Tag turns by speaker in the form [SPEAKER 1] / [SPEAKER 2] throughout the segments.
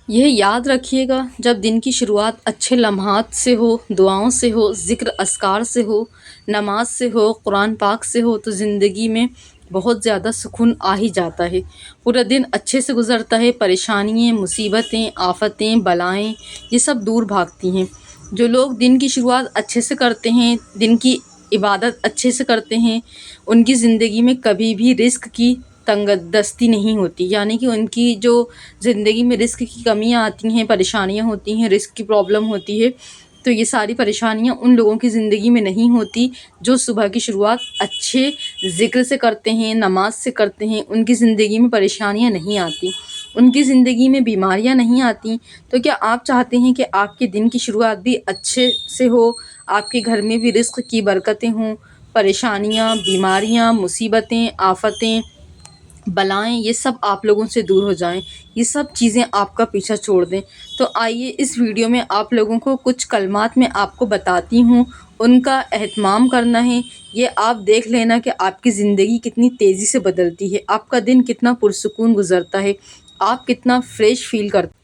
[SPEAKER 1] यह याद रखिएगा, जब दिन की शुरुआत अच्छे लम्हात से हो, दुआओं से हो, ज़िक्र अस्कार से हो, नमाज से हो, कुरान पाक से हो, तो ज़िंदगी में बहुत ज़्यादा सुकून आ ही जाता है। पूरा दिन अच्छे से गुज़रता है, परेशानियाँ, मुसीबतें, आफ़तें, बलाएँ ये सब दूर भागती हैं। जो लोग दिन की शुरुआत अच्छे से करते हैं, दिन की इबादत अच्छे से करते हैं, उनकी ज़िंदगी में कभी भी रिस्क की तंगदस्ती नहीं होती। यानी कि उनकी जो ज़िंदगी में रिस्क की कमियाँ आती हैं, परेशानियाँ होती हैं, रिस्क की प्रॉब्लम होती है, तो ये सारी परेशानियाँ उन लोगों की ज़िंदगी में नहीं होती जो सुबह की शुरुआत अच्छे ज़िक्र से करते हैं, नमाज से करते हैं। उनकी ज़िंदगी में परेशानियाँ नहीं आती, उनकी ज़िंदगी में बीमारियाँ नहीं आती। तो क्या आप चाहते हैं कि आपके दिन की शुरुआत भी अच्छे से हो, आपके घर में भी रिस्क की बरकतें हों, परेशानियाँ, बीमारियाँ, मुसीबतें, आफ़तें, बलाएँ ये सब आप लोगों से दूर हो जाएँ, ये सब चीज़ें आपका पीछा छोड़ दें। तो आइए इस वीडियो में आप लोगों को कुछ कलमात मैं आपको बताती हूँ, उनका एहतमाम करना है। ये आप देख लेना कि आपकी ज़िंदगी कितनी तेज़ी से बदलती है, आपका दिन कितना पुरसुकून गुज़रता है, आप कितना फ़्रेश फ़ील करते।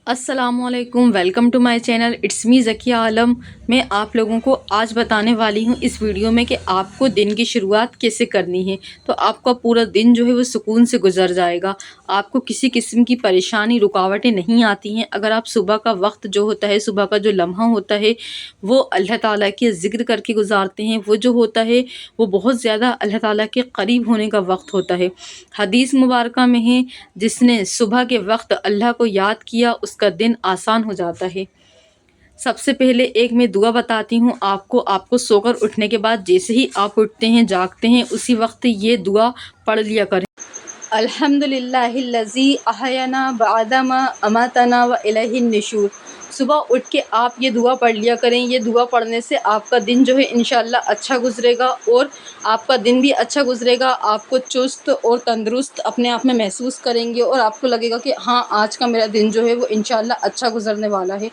[SPEAKER 1] अस्सलामुअलैकुम, welcome to my channel, it's me Zakia Alam. मैं आप लोगों को आज बताने वाली हूँ इस वीडियो में कि आपको दिन की शुरुआत कैसे करनी है, तो आपका पूरा दिन जो है वो सुकून से गुजर जाएगा। आपको किसी किस्म की परेशानी, रुकावटें नहीं आती हैं। अगर आप सुबह का वक्त जो होता है, सुबह का जो लम्हा होता है वो अल्लाह ताला के ज़िक्र करके गुजारते हैं, वो जो होता है वो बहुत ज़्यादा अल्लाह ताला के करीब होने का वक्त होता है। हदीस मुबारक में है, जिसने सुबह के वक्त अल्लाह को याद किया उसका दिन आसान हो जाता है। सबसे पहले एक मैं दुआ बताती हूँ आपको सोकर उठने के बाद जैसे ही आप उठते हैं, जागते हैं, उसी वक्त ये दुआ पढ़ लिया करें। अल्हम्दुलिल्लाहिल्लज़ी अहयना बअदमा अमातना व इलैहिन निशूर। सुबह उठ के आप ये दुआ पढ़ लिया करें। ये दुआ पढ़ने से आपका दिन जो है इंशाअल्लाह अच्छा गुजरेगा और आपका दिन भी अच्छा गुजरेगा। आपको चुस्त और तंदुरुस्त अपने आप में महसूस करेंगे और आपको लगेगा कि हाँ, आज का मेरा दिन जो है वो इंशाअल्लाह अच्छा गुजरने वाला है।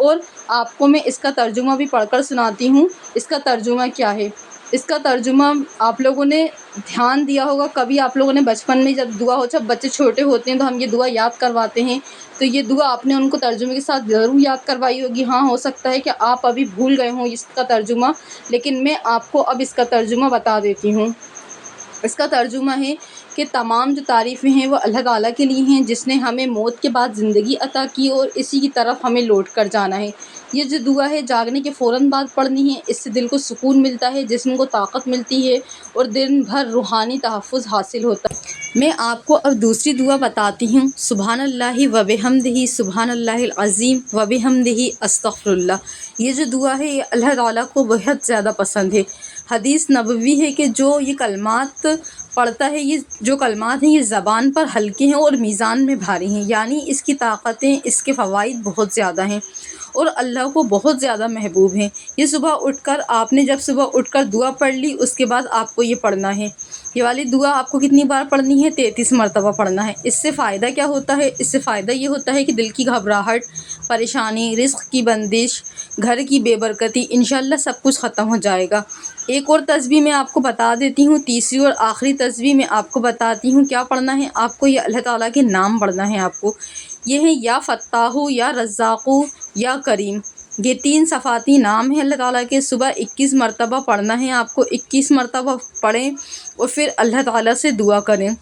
[SPEAKER 1] और आपको मैं इसका तर्जुमा भी पढ़कर सुनाती हूँ। इसका तर्जुमा क्या है? इसका तर्जुमा आप लोगों ने ध्यान दिया होगा, कभी आप लोगों ने बचपन में जब दुआ हो, जब बच्चे छोटे होते हैं तो हम ये दुआ याद करवाते हैं, तो ये दुआ आपने उनको तर्जुमे के साथ ज़रूर याद करवाई होगी। हाँ, हो सकता है कि आप अभी भूल गए हों इसका तर्जुमा, लेकिन मैं आपको अब इसका तर्जुमा बता देती हूँ। इसका तर्जुमा है कि तमाम जो तारीफ़ें हैं वो अल्लाह ताला के लिए हैं, जिसने हमें मौत के बाद ज़िंदगी अता की और इसी की तरफ हमें लौट कर जाना है। ये जो दुआ है जागने के फ़ौरन बाद पढ़नी है। इससे दिल को सुकून मिलता है, जिस्म को ताकत मिलती है और दिन भर रूहानी तहफ़्फ़ुज़ हासिल होता है। मैं आपको अब दूसरी दुआ बताती हूँ। सुबहानल्लाहि व बिहम्दिही सुबहानल्लाहिल अज़ीम व बिहम्दिही अस्तग़फ़िरुल्लाह। ये जो दुआ है ये अल्लाह ताला को बहुत ज़्यादा पसंद है। हदीस नबवी है कि जो ये कलमात पढ़ता है, ये जो कलमात हैं ये ज़बान पर हल्के हैं और मीज़ान में भारी हैं। यानी इसकी ताकतें, इसके फ़वाइद बहुत ज़्यादा हैं और अल्लाह को बहुत ज़्यादा महबूब हैं। ये सुबह उठकर आपने जब सुबह उठकर दुआ पढ़ ली, उसके बाद आपको ये पढ़ना है। ये वाली दुआ आपको कितनी बार पढ़नी है? 33 मरतबा पढ़ना है। इससे फ़ायदा क्या होता है? इससे फ़ायदा ये होता है कि दिल की घबराहट, परेशानी, रिस्क की बंदिश, घर की बेबरकती इंशाअल्लाह सब कुछ ख़त्म हो जाएगा। एक और तस्बीह मैं आपको बता देती हूँ, तीसरी और आखिरी तस्बीह मैं आपको बताती हूँ। क्या पढ़ना है आपको? ये अल्लाह ताला के नाम पढ़ना है आपको। ये हैं या फ़त्ताहु, या रज़्ज़ाक़ु, या करीम। ये 3 सफ़ाती नाम हैं अल्लाह ताला के। सुबह 21 मरतबा पढ़ना है आपको। 21 मरतबा पढ़ें और फिर अल्लाह ताला से दुआ करें,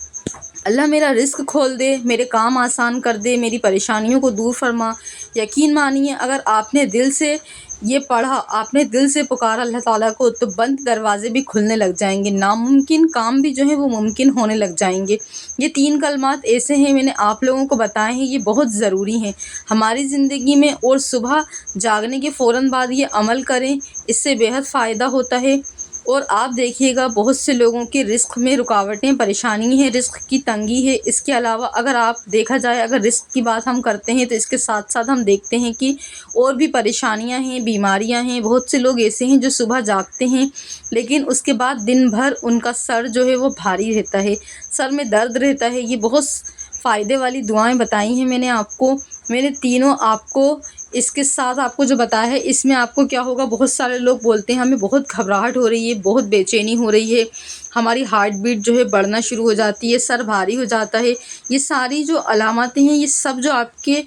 [SPEAKER 1] अल्लाह मेरा रिस्क खोल दे, मेरे काम आसान कर दे, मेरी परेशानियों को दूर फरमा। यकीन मानिए, अगर आपने दिल से ये पढ़ा, आपने दिल से पुकारा अल्लाह ताला को, तो बंद दरवाज़े भी खुलने लग जाएंगे, नामुमकिन काम भी जो है वो मुमकिन होने लग जाएंगे। ये 3 कलमात ऐसे हैं, मैंने आप लोगों को बताए हैं, ये बहुत ज़रूरी हैं हमारी ज़िंदगी में। और सुबह जागने के फ़ौरन बाद ये अमल करें, इससे बेहद फ़ायदा होता है। और आप देखिएगा, बहुत से लोगों के रिस्क में रुकावटें, परेशानी है, रिस्क की तंगी है। इसके अलावा अगर आप देखा जाए, अगर रिस्क की बात हम करते हैं तो इसके साथ साथ हम देखते हैं कि और भी परेशानियां हैं, बीमारियां हैं। बहुत से लोग ऐसे हैं जो सुबह जागते हैं लेकिन उसके बाद दिन भर उनका सर जो है वो भारी रहता है, सर में दर्द रहता है। ये बहुत फ़ायदे वाली दुआएं बताई हैं मैंने आपको। मैंने तीनों आपको इसके साथ आपको जो बताया है, इसमें आपको क्या होगा, बहुत सारे लोग बोलते हैं हमें बहुत घबराहट हो रही है, बहुत बेचैनी हो रही है, ہماری ہارٹ بیٹ جو ہے بڑھنا شروع ہو جاتی ہے، سر بھاری ہو جاتا ہے۔ یہ ساری جو علاماتیں ہیں، یہ سب جو آپ کے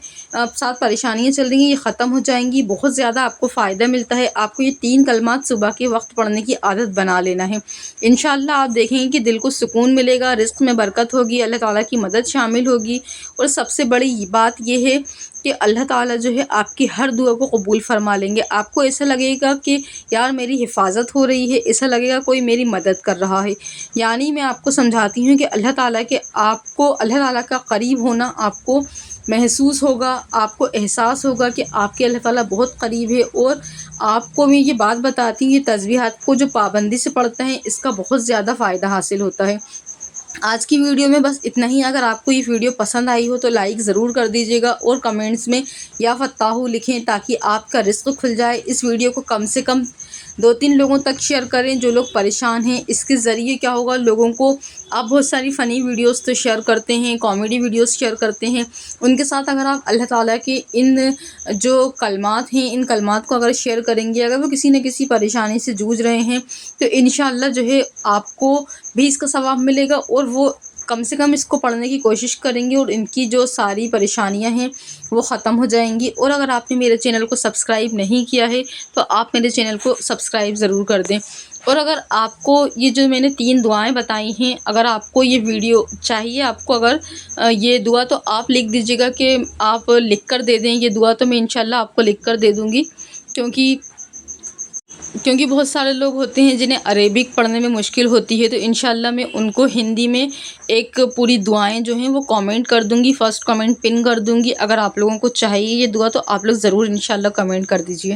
[SPEAKER 1] ساتھ پریشانیاں چل رہی ہیں، یہ ختم ہو جائیں گی۔ بہت زیادہ آپ کو فائدہ ملتا ہے۔ آپ کو یہ 3 کلمات صبح کے وقت پڑھنے کی عادت بنا لینا ہے۔ انشاءاللہ آپ دیکھیں گے کہ دل کو سکون ملے گا، رزق میں برکت ہوگی، اللہ تعالیٰ کی مدد شامل ہوگی، اور سب سے بڑی بات یہ ہے کہ اللہ تعالیٰ جو ہے آپ کی ہر دعا کو قبول فرما لیں گے۔ آپ کو ایسا لگے گا کہ یار میری حفاظت ہو رہی ہے، ایسا لگے گا کوئی میری مدد کر رہا ہے۔ یعنی میں آپ کو سمجھاتی ہوں کہ اللہ تعالیٰ کا قریب ہونا آپ کو محسوس ہوگا، آپ کو احساس ہوگا کہ آپ کے اللہ تعالیٰ بہت قریب ہے۔ اور آپ کو میں یہ بات بتاتی ہوں، یہ تسبیحات کو جو پابندی سے پڑھتے ہیں، اس کا بہت زیادہ فائدہ حاصل ہوتا ہے۔ آج کی ویڈیو میں بس اتنا ہی۔ اگر آپ کو یہ ویڈیو پسند آئی ہو تو لائک ضرور کر دیجیے گا، اور کمنٹس میں یا فتاح لکھیں تاکہ آپ کا رزق کھل جائے۔ اس ویڈیو کو کم سے کم 2-3 لوگوں تک شیئر کریں جو لوگ پریشان ہیں۔ اس کے ذریعے کیا ہوگا، لوگوں کو آپ بہت ساری فنی ویڈیوز تو شیئر کرتے ہیں، کامیڈی ویڈیوز شیئر کرتے ہیں، ان کے ساتھ اگر آپ اللہ تعالیٰ کے ان جو کلمات ہیں، ان کلمات کو اگر شیئر کریں گے، اگر وہ کسی نہ کسی پریشانی سے جوجھ رہے ہیں، تو انشاءاللہ جو ہے آپ کو بھی اس کا ثواب ملے گا، اور وہ کم سے کم اس کو پڑھنے کی کوشش کریں گے، اور ان کی جو ساری پریشانیاں ہیں وہ ختم ہو جائیں گی۔ اور اگر آپ نے میرے چینل کو سبسکرائب نہیں کیا ہے تو آپ میرے چینل کو سبسکرائب ضرور کر دیں۔ اور اگر آپ کو یہ جو میں نے 3 دعائیں بتائی ہیں، اگر آپ کو یہ ویڈیو چاہیے، آپ کو اگر یہ دعا، تو آپ لکھ دیجیے گا کہ آپ لکھ کر دے دیں یہ دعا، تو میں انشاءاللہ آپ کو لکھ کر دے دوں گی، کیونکہ بہت سارے لوگ ہوتے ہیں جنہیں عربک پڑھنے میں مشکل ہوتی ہے، تو انشاءاللہ میں ان کو ہندی میں ایک پوری دعائیں جو ہیں وہ کامنٹ کر دوں گی، فرسٹ کامنٹ پن کر دوں گی۔ اگر آپ لوگوں کو چاہیے یہ دعا تو آپ لوگ ضرور انشاءاللہ کمنٹ کر دیجیے۔